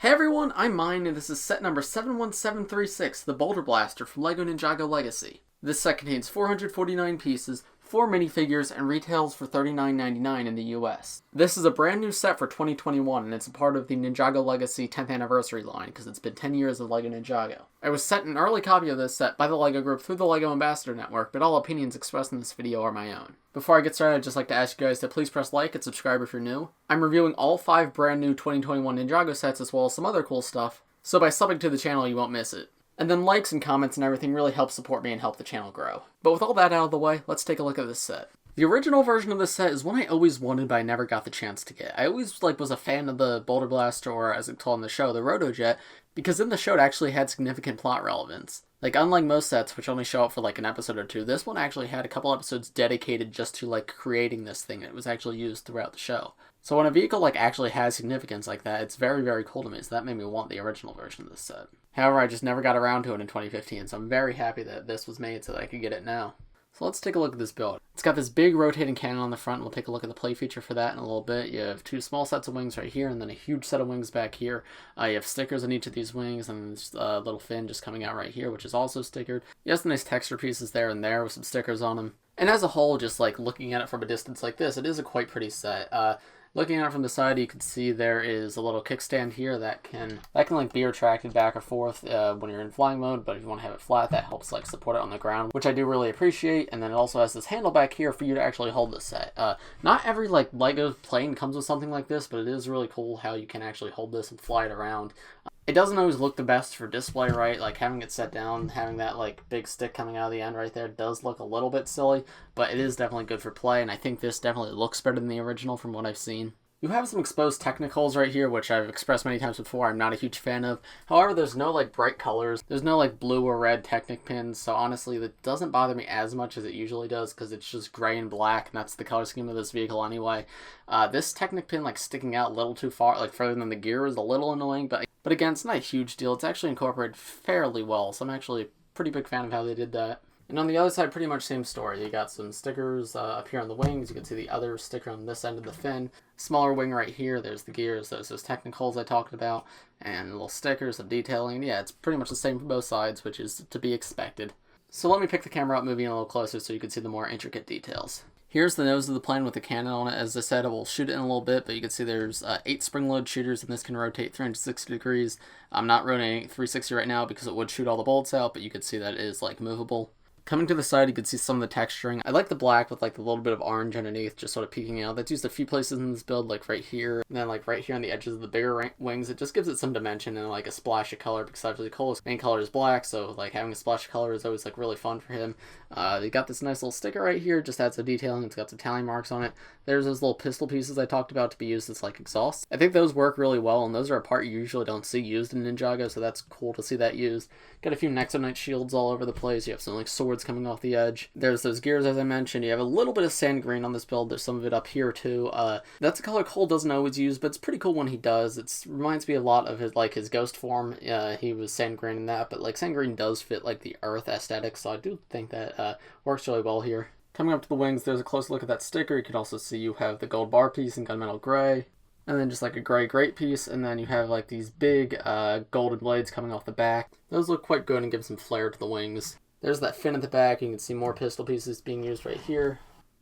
Hey everyone, I'm Mine, and this is set number 71736, the Boulder Blaster from LEGO Ninjago Legacy. This set contains 449 pieces, 4 minifigures, and retails for $39.99 in the US. This is a brand new set for 2021, and it's a part of the Ninjago Legacy 10th anniversary line, because it's been 10 years of LEGO Ninjago. I was sent an early copy of this set by the LEGO group through the LEGO Ambassador Network, but all opinions expressed in this video are my own. Before I get started, I'd just like to ask you guys to please press like and subscribe if you're new. I'm reviewing all 5 brand new 2021 Ninjago sets as well as some other cool stuff, so by subbing to the channel you won't miss it. And then likes and comments and everything really help support me and help the channel grow. But with all that out of the way, let's take a look at this set. The original version of this set is one I always wanted but I never got the chance to get. I always was a fan of the Boulder Blaster, or as it's called in the show, the Rotojet, because in the show it actually had significant plot relevance. Unlike most sets, which only show up for an episode or two, this one actually had a couple episodes dedicated just to creating this thing. It was actually used throughout the show. So when a vehicle actually has significance like that, it's very, very cool to me, so that made me want the original version of this set. However, I just never got around to it in 2015, so I'm very happy that this was made so that I could get it now. So let's take a look at this build. It's got this big rotating cannon on the front, and we'll take a look at the play feature for that in a little bit. You have 2 small sets of wings right here, and then a huge set of wings back here. You have stickers on each of these wings, and this little fin just coming out right here, which is also stickered. You have some nice texture pieces there and there with some stickers on them. And as a whole, just looking at it from a distance like this, it is a quite pretty set. Looking at it from the side, you can see there is a little kickstand here that can be retracted back or forth when you're in flying mode, but if you want to have it flat, that helps support it on the ground, which I do really appreciate. And then it also has this handle back here for you to actually hold the set. Not every LEGO plane comes with something like this, but it is really cool how you can actually hold this and fly it around. It doesn't always look the best for display, right? Having it set down, having that big stick coming out of the end right there does look a little bit silly, but it is definitely good for play, and I think this definitely looks better than the original from what I've seen. You have some exposed technicals right here, which I've expressed many times before I'm not a huge fan of. However, there's no bright colors. There's no blue or red Technic pins, so honestly that doesn't bother me as much as it usually does because it's just gray and black, and that's the color scheme of this vehicle anyway. This Technic pin sticking out a little too far, further than the gear is a little annoying, but again, it's not a huge deal. It's actually incorporated fairly well, so I'm actually a pretty big fan of how they did that. And on the other side, pretty much same story. You got some stickers up here on the wings. You can see the other sticker on this end of the fin. Smaller wing right here. There's the gears. There's those technicals I talked about. And little stickers of detailing. Yeah, it's pretty much the same for both sides, which is to be expected. So let me pick the camera up, moving a little closer so you can see the more intricate details. Here's the nose of the plane with the cannon on it. As I said, I will shoot it in a little bit, but you can see there's 8 spring-load shooters, and this can rotate 360 degrees. I'm not rotating 360 right now because it would shoot all the bolts out, but you can see that it is movable. Coming to the side, you can see some of the texturing. I like the black with a little bit of orange underneath, just sort of peeking out. That's used a few places in this build, right here, and then right here on the edges of the bigger wings. It just gives it some dimension and a splash of color, because obviously Cole's main color is black, so having a splash of color is always really fun for him. They got this nice little sticker right here, just adds some detailing. It's got some tally marks on it. There's those little pistol pieces I talked about to be used as exhausts. I think those work really well, and those are a part you usually don't see used in Ninjago, so that's cool to see that used. Got a few Nexonite shields all over the place. You have some swords coming off the edge. There's those gears, as I mentioned. You have a little bit of sand green on this build. There's some of it up here too. That's a color Cole doesn't always use, but it's pretty cool when he does. It reminds me a lot of his his ghost form. He was sand green in that, but sand green does fit the earth aesthetic, so I do think that works really well here. Coming up to the wings, there's a close look at that sticker. You can also see you have the gold bar piece in gunmetal gray, and then just a gray grate piece, and then you have these big golden blades coming off the back. Those look quite good and give some flair to the wings. There's that fin at the back. You can see more pistol pieces being used right here.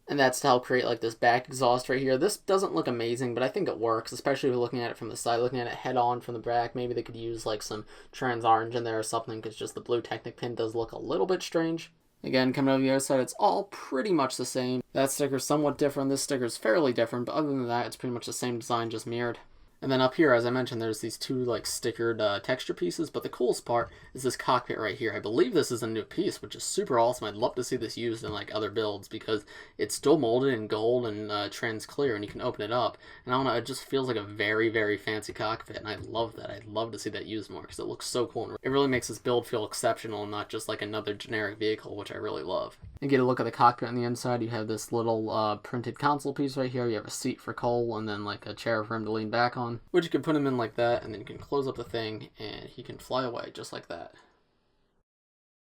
And that's to help create this back exhaust right here. This doesn't look amazing, but I think it works, especially if you're looking at it from the side, looking at it head on from the back. Maybe they could use some trans orange in there or something, because just the blue Technic pin does look a little bit strange. Again, coming over the other side, it's all pretty much the same. That sticker's somewhat different. This sticker's fairly different, but other than that, it's pretty much the same design, just mirrored. And then up here, as I mentioned, there's these 2 stickered texture pieces, but the coolest part is this cockpit right here. I believe this is a new piece, which is super awesome. I'd love to see this used in other builds, because it's still molded in gold and trans clear, and you can open it up. And I don't know, it just feels like a very, very fancy cockpit, and I love that. I'd love to see that used more, because it looks so cool. And it really makes this build feel exceptional and not just another generic vehicle, which I really love. You get a look at the cockpit on the inside. You have this little printed console piece right here. You have a seat for Cole, and then a chair for him to lean back on, which you can put him in like that, and then you can close up the thing and he can fly away just like that.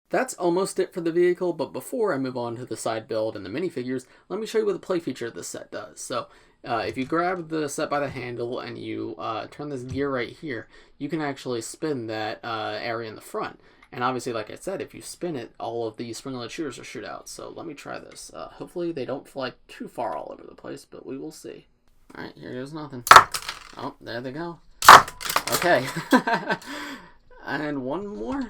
That's almost it for the vehicle, but before I move on to the side build and the minifigures, let me show you what the play feature of this set does. So If you grab the set by the handle and you turn this gear right here, you can actually spin that area in the front. And obviously, like I said, if you spin it, all of the spring-loaded shooters will shoot out. So let me try this. Hopefully they don't fly too far all over the place, but we will see. Alright, here goes nothing. Oh, there they go. Okay. And one more.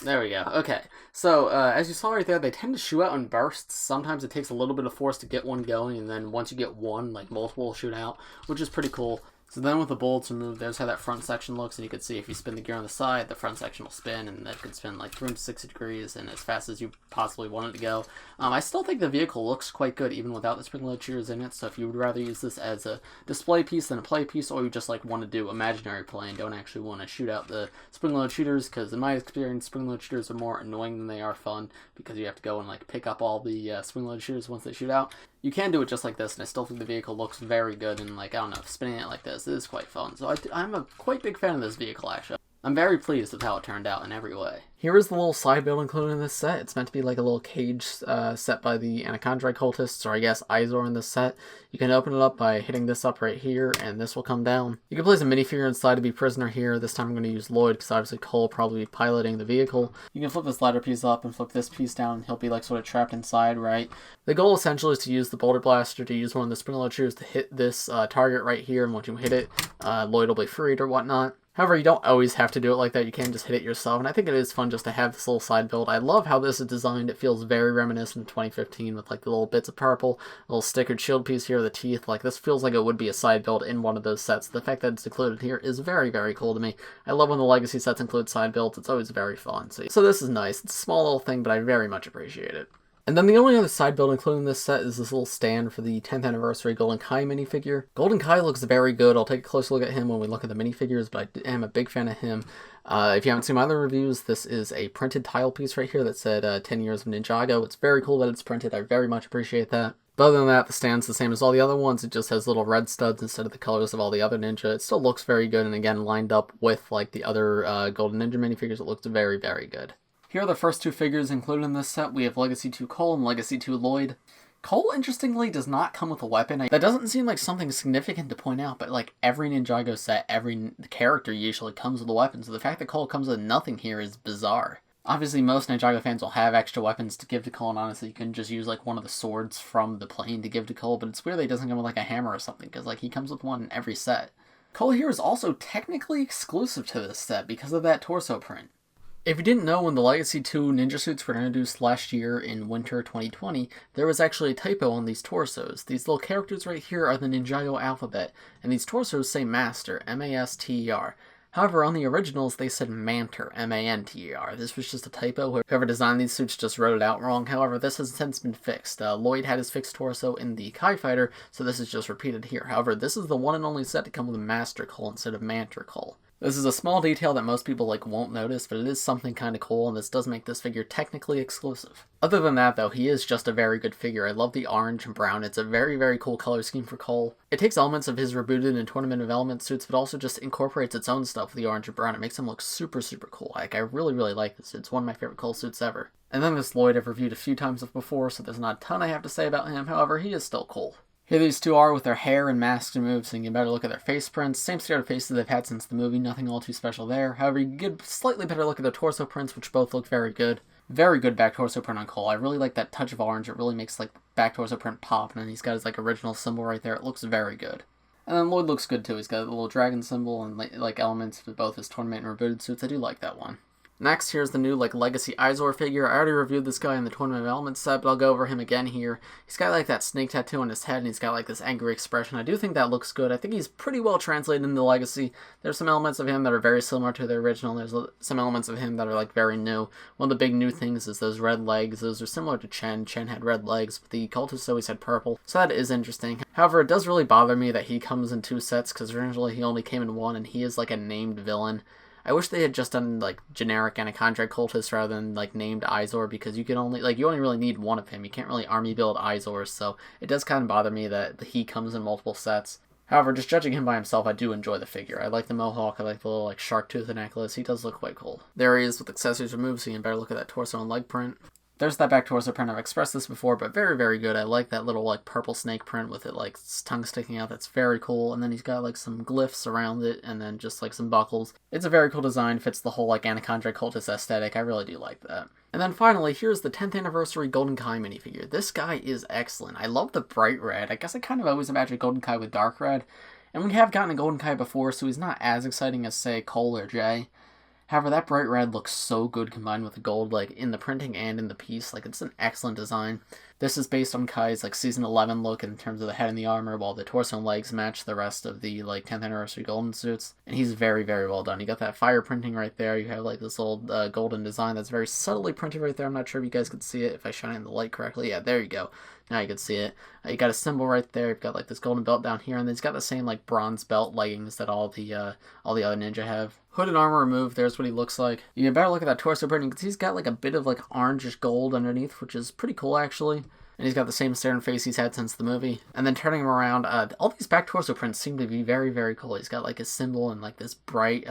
There we go. Okay. So, as you saw right there, they tend to shoot out in bursts. Sometimes it takes a little bit of force to get one going, and then once you get one, like, multiple will shoot out, which is pretty cool. So then with the bullets removed, there's how that front section looks, and you can see if you spin the gear on the side, the front section will spin, and that can spin like 360 degrees and as fast as you possibly want it to go. I still think the vehicle looks quite good even without the spring-loaded shooters in it, so if you would rather use this as a display piece than a play piece, or you just like want to do imaginary play and don't actually want to shoot out the spring-loaded shooters, because in my experience, spring-loaded shooters are more annoying than they are fun, because you have to go and like pick up all the spring-loaded shooters once they shoot out. You can do it just like this, and I still think the vehicle looks very good, and like, I don't know, spinning it like this is quite fun. So I'm a quite big fan of this vehicle, actually. I'm very pleased with how it turned out in every way. Here is the little side build included in this set. It's meant to be like a little cage set by the Anaconda cultists, or I guess Eyezor in this set. You can open it up by hitting this up right here, and this will come down. You can place a minifigure inside to be prisoner here. This time I'm going to use Lloyd, because obviously Cole will probably be piloting the vehicle. You can flip this ladder piece up and flip this piece down, and he'll be like sort of trapped inside, right? The goal essentially is to use the Boulder Blaster to use one of the spring-loaded shooters to hit this target right here, and once you hit it, Lloyd will be freed or whatnot. However, you don't always have to do it like that. You can just hit it yourself, and I think it is fun just to have this little side build. I love how this is designed. It feels very reminiscent of 2015 with like the little bits of purple, a little stickered shield piece here, the teeth. Like, this feels like it would be a side build in one of those sets. The fact that it's included here is very, very cool to me. I love when the Legacy sets include side builds. It's always very fun. So this is nice. It's a small little thing, but I very much appreciate it. And then the only other side build included in this set is this little stand for the 10th anniversary Golden Kai minifigure. Golden Kai looks very good. I'll take a closer look at him when we look at the minifigures, but I am a big fan of him. If you haven't seen my other reviews, this is a printed tile piece right here that said 10 years of Ninjago. It's very cool that it's printed. I very much appreciate that. But other than that, the stand's the same as all the other ones. It just has little red studs instead of the colors of all the other Ninja. It still looks very good, and again, lined up with like the other Golden Ninja minifigures, it looks very, very good. Here are the first two figures included in this set. We have Legacy 2 Cole and Legacy 2 Lloyd. Cole, interestingly, does not come with a weapon. That doesn't seem like something significant to point out, but like every Ninjago set, every character usually comes with a weapon, so the fact that Cole comes with nothing here is bizarre. Obviously, most Ninjago fans will have extra weapons to give to Cole, and honestly, you can just use like one of the swords from the plane to give to Cole, but it's weird that he doesn't come with like a hammer or something, because like he comes with one in every set. Cole here is also technically exclusive to this set because of that torso print. If you didn't know, when the Legacy 2 ninja suits were introduced last year in winter 2020, there was actually a typo on these torsos. These little characters right here are the Ninjago alphabet, and these torsos say Master, M-A-S-T-E-R. However, on the originals, they said Manter, M-A-N-T-E-R. This was just a typo. Whoever designed these suits just wrote it out wrong. However, this has since been fixed. Lloyd had his fixed torso in the Kai Fighter, so this is just repeated here. However, this is the one and only set to come with a Master Cole instead of Manter Cole. This is a small detail that most people won't notice, but it is something kind of cool, and this does make this figure technically exclusive. Other than that, though, he is just a very good figure. I love the orange and brown. It's a very, very cool color scheme for Cole. It takes elements of his rebooted and Tournament of Elements suits, but also just incorporates its own stuff with the orange and brown. It makes him look super, super cool. I really, really like this. It's one of my favorite Cole suits ever. And then this Lloyd I've reviewed a few times before, so there's not a ton I have to say about him. However, he is still cool. Here these two are with their hair and masks removed, so you can better look at their face prints. Same standard faces they've had since the movie, nothing all too special there. However, you can get a slightly better look at their torso prints, which both look very good. Very good back torso print on Cole. I really like that touch of orange. It really makes back torso print pop, and then he's got his original symbol right there. It looks very good. And then Lloyd looks good too. He's got a little dragon symbol and elements with both his tournament and rebooted suits. I do like that one. Next, here's the new Legacy Eyezor figure. I already reviewed this guy in the Tournament of Elements set, but I'll go over him again here. He's got that snake tattoo on his head, and he's got this angry expression. I do think that looks good. I think he's pretty well translated into Legacy. There's some elements of him that are very similar to the original. There's some elements of him that are very new. One of the big new things is those red legs. Those are similar to Chen. Chen had red legs, but the cultists always had purple, so that is interesting. However, it does really bother me that he comes in two sets, because originally he only came in one, and he is a named villain. I wish they had just done generic Anaconda cultists rather than named Eyezor, because you can only you only really need one of him. You can't really army build Eyezor, so it does kind of bother me that he comes in multiple sets. However, just judging him by himself, I do enjoy the figure. I like the mohawk, I like the little shark tooth necklace. He does look quite cool. There he is with accessories removed, so you can better look at that torso and leg print. There's that back torso print. I've expressed this before, but very, very good. I like that little, like, purple snake print with it, like, tongue sticking out. That's very cool. And then he's got, like, some glyphs around it, and then just, like, some buckles. It's a very cool design. Fits the whole, like, Anaconda cultist aesthetic. I really do like that. And then finally, here's the 10th anniversary Golden Kai minifigure. This guy is excellent. I love the bright red. I guess I kind of always imagined Golden Kai with dark red. And we have gotten a Golden Kai before, so he's not as exciting as, say, Cole or Jay. However, that bright red looks so good combined with the gold, like, in the printing and in the piece. Like, it's an excellent design. This is based on Kai's, like, Season 11 look in terms of the head and the armor, while the torso and legs match the rest of the, like, 10th anniversary golden suits. And he's very, very well done. You got that fire printing right there. You have, like, this little golden design that's very subtly printed right there. I'm not sure if you guys could see it if I shine it in the light correctly. Yeah, there you go. Now you can see it. You got a symbol right there. You've got, like, this golden belt down here, and then he's got the same, like, bronze belt leggings that all the other ninja have. Hood and armor removed, there's what he looks like. You better look at that torso printing, because he's got like a bit of like orangish gold underneath, which is pretty cool actually. And he's got the same stern face he's had since the movie. And then turning him around, all these back torso prints seem to be very, very cool. He's got like his symbol and like this bright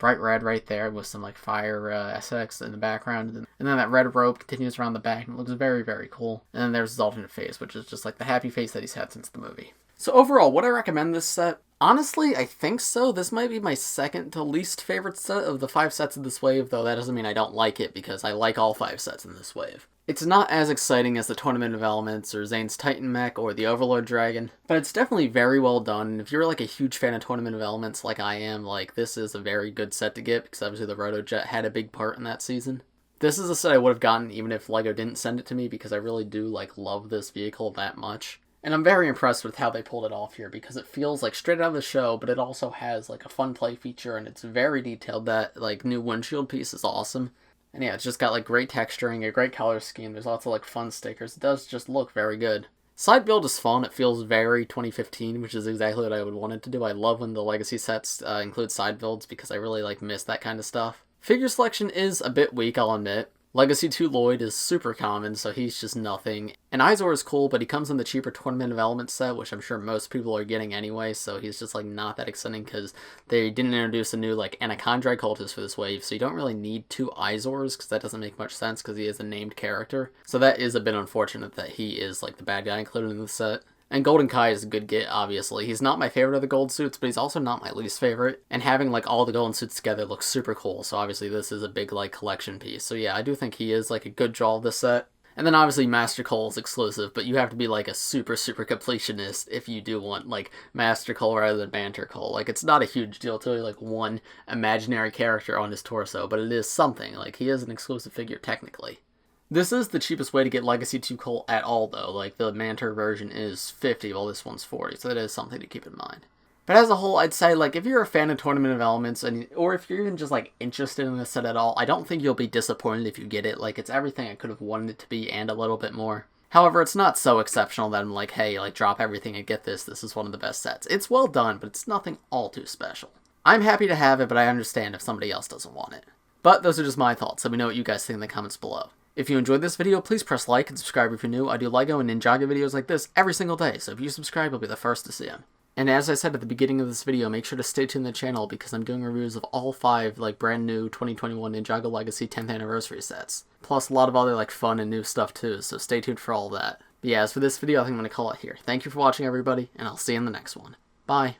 red right there with some like fire SX in the background. And then that red rope continues around the back and it looks very, very cool. And then there's his alternate face, which is just like the happy face that he's had since the movie. So overall, would I recommend this set? Honestly, I think so. This might be my second to least favorite set of the 5 sets of this wave, though that doesn't mean I don't like it, because I like all 5 sets in this wave. It's not as exciting as the Tournament of Elements, or Zane's Titan Mech, or the Overlord Dragon, but it's definitely very well done, and if you're like a huge fan of Tournament of Elements like I am, like this is a very good set to get, because obviously the Rotojet had a big part in that season. This is a set I would have gotten even if LEGO didn't send it to me, because I really do like love this vehicle that much. And I'm very impressed with how they pulled it off here, because it feels like straight out of the show, but it also has like a fun play feature, and it's very detailed. That like new windshield piece is awesome. And yeah, it's just got like great texturing, a great color scheme. There's lots of like fun stickers. It does just look very good. Side build is fun. It feels very 2015, which is exactly what I would want it to do. I love when the Legacy sets include side builds, because I really like miss that kind of stuff. Figure selection is a bit weak, I'll admit. Legacy 2 Lloyd is super common, so he's just nothing. And Eyezor is cool, but he comes in the cheaper Tournament of Elements set, which I'm sure most people are getting anyway, so he's just like not that exciting, because they didn't introduce a new like Anaconda cultist for this wave, so you don't really need 2 Eyezors, because that doesn't make much sense, because he is a named character. So that is a bit unfortunate that he is like the bad guy included in the set. And Golden Kai is a good get, obviously. He's not my favorite of the gold suits, but he's also not my least favorite. And having, like, all the golden suits together looks super cool, so obviously this is a big, like, collection piece. So yeah, I do think he is, like, a good draw of this set. And then obviously Master Cole is exclusive, but you have to be, like, a super, super completionist if you do want, like, Master Cole rather than Banter Cole. Like, it's not a huge deal to like, one imaginary character on his torso, but it is something. Like, he is an exclusive figure, technically. This is the cheapest way to get Legacy 2 Cole at all, though. Like, the Manter version is 50, while this one's 40, so that is something to keep in mind. But as a whole, I'd say, like, if you're a fan of Tournament of Elements, or if you're even just, like, interested in this set at all, I don't think you'll be disappointed if you get it. Like, it's everything I could have wanted it to be, and a little bit more. However, it's not so exceptional that I'm like, hey, like, drop everything and get this. This is one of the best sets. It's well done, but it's nothing all too special. I'm happy to have it, but I understand if somebody else doesn't want it. But those are just my thoughts. Let me know what you guys think in the comments below. If you enjoyed this video, please press like and subscribe if you're new. I do LEGO and Ninjago videos like this every single day, so if you subscribe, you'll be the first to see them. And as I said at the beginning of this video, make sure to stay tuned to the channel, because I'm doing reviews of all 5 like brand new 2021 Ninjago Legacy 10th anniversary sets. Plus a lot of other like fun and new stuff too, so stay tuned for all that. But yeah, as for this video, I think I'm going to call it here. Thank you for watching everybody, and I'll see you in the next one. Bye!